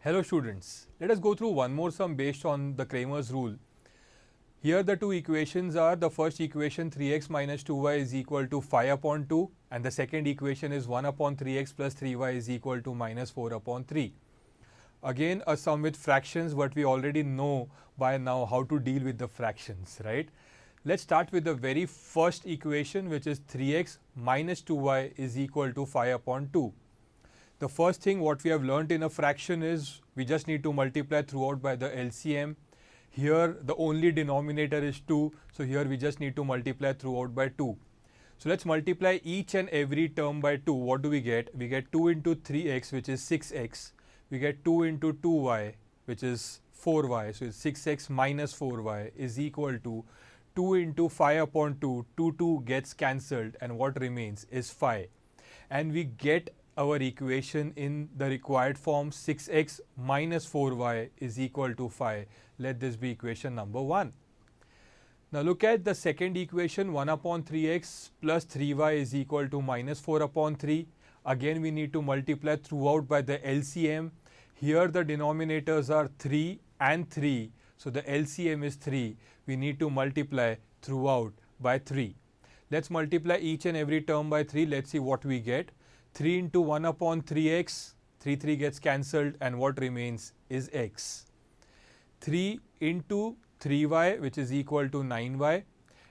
Hello students, let us go through one more sum based on the Cramer's rule. Here the two equations are, the first equation 3x minus 2y is equal to 5 upon 2 and the second equation is 1 upon 3x plus 3y is equal to minus 4 upon 3. Again a sum with fractions, but we already know by now how to deal with the fractions, right? Let's start with the very first equation, which is 3x minus 2y is equal to 5 upon 2. The first thing what we have learnt in a fraction is we just need to multiply throughout by the LCM. Here the only denominator is 2, so here we just need to multiply throughout by 2. So let's multiply each and every term by 2. What do we get? We get 2 into 3x, which is 6x. We get 2 into 2y, which is 4y. So it's 6x minus 4y is equal to 2 into 5 upon 2. 2 gets cancelled and what remains is 5. And we get our equation in the required form, 6x minus 4y is equal to 5. Let this be equation number 1. Now look at the second equation, 1 upon 3x plus 3y is equal to minus 4 upon 3. Again we need to multiply throughout by the LCM. Here the denominators are 3 and 3. So the LCM is 3. We need to multiply throughout by 3. Let's multiply each and every term by 3. Let's see what we get. 3 into 1 upon 3x, 3 gets cancelled and what remains is x. 3 into 3y, which is equal to 9y,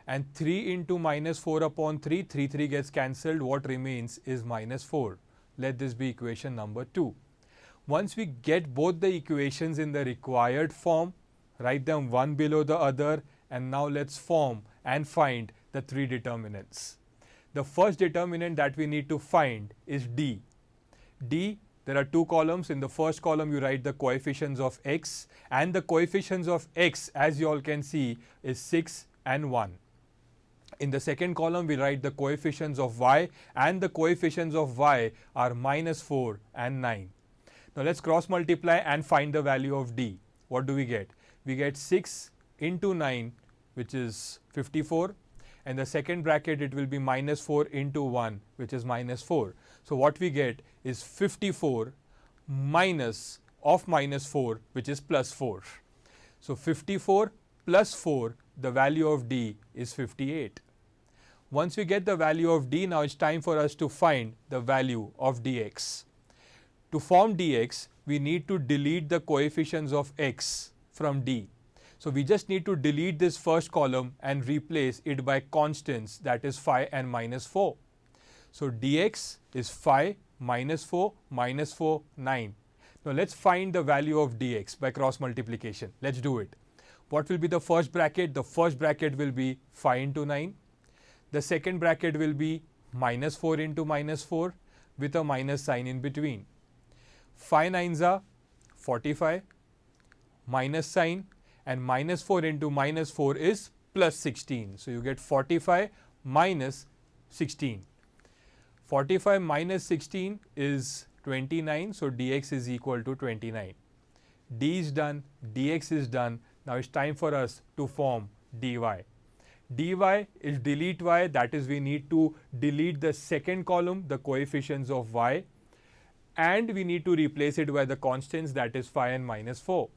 and 3 into minus 4 upon 3, 3 gets cancelled, what remains is minus 4. Let this be equation number 2. Once we get both the equations in the required form, write them one below the other, and now let's form and find the three determinants. The first determinant that we need to find is D. D, there are two columns. In the first column, you write the coefficients of x, and the coefficients of x, as you all can see, is 6 and 1. In the second column, we write the coefficients of y, and the coefficients of y are minus 4 and 9. Now let's cross multiply and find the value of D. What do we get? We get 6 into 9, which is 54. And the second bracket it will be minus 4 into 1, which is minus 4. So what we get is 54 minus of minus 4, which is plus 4. So 54 plus 4, the value of D is 58. Once we get the value of D, now it's time for us to find the value of dx. To form dx, we need to delete the coefficients of x from D. So we just need to delete this first column and replace it by constants, that is 5 and minus 4. So dx is 5 minus 4, 9. Now let's find the value of dx by cross multiplication. Let's do it. What will be the first bracket? The first bracket will be 5 into 9. The second bracket will be minus 4 into minus 4 with a minus sign in between. 5 nines are 45, minus sign, and minus 4 into minus 4 is plus 16. So you get 45 minus 16. 45 minus 16 is 29. So dx is equal to 29. D is done, dx is done. Now it's time for us to form dy. dy is delete y, that is we need to delete the second column, the coefficients of y, and we need to replace it by the constants, that is 5 and minus 4.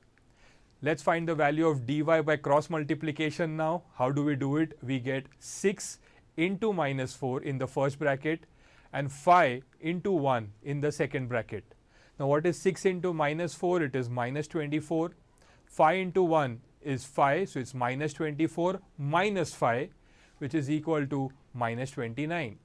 Let's find the value of dy by cross multiplication now. How do we do it? We get 6 into minus 4 in the first bracket and 5 into 1 in the second bracket. Now what is 6 into minus 4? It is minus 24. 5 into 1 is 5, so it's minus 24 minus 5, which is equal to minus 29.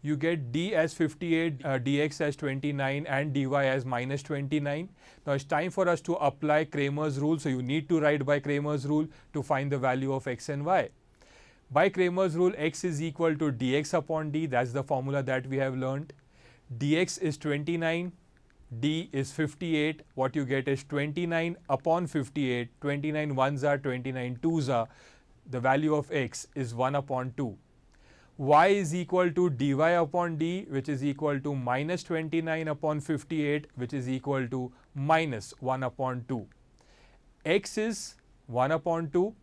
You get D as 58, dx as 29 and dy as minus 29. Now it's time for us to apply Cramer's rule. So you need to write by Cramer's rule to find the value of x and y. By Cramer's rule, x is equal to dx upon d. That's the formula that we have learnt. Dx is 29, d is 58. What you get is 29 upon 58. 29 ones are, 29 twos are. The value of x is 1 upon 2. Y is equal to dy upon d, which is equal to minus 29 upon 58, which is equal to minus 1 upon 2. X is 1 upon 2,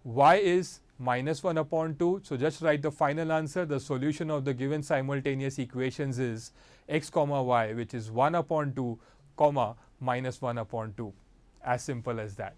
y is minus 1 upon 2. So just write the final answer. The solution of the given simultaneous equations is x comma y, which is 1 upon 2 comma minus 1 upon 2. As simple as that.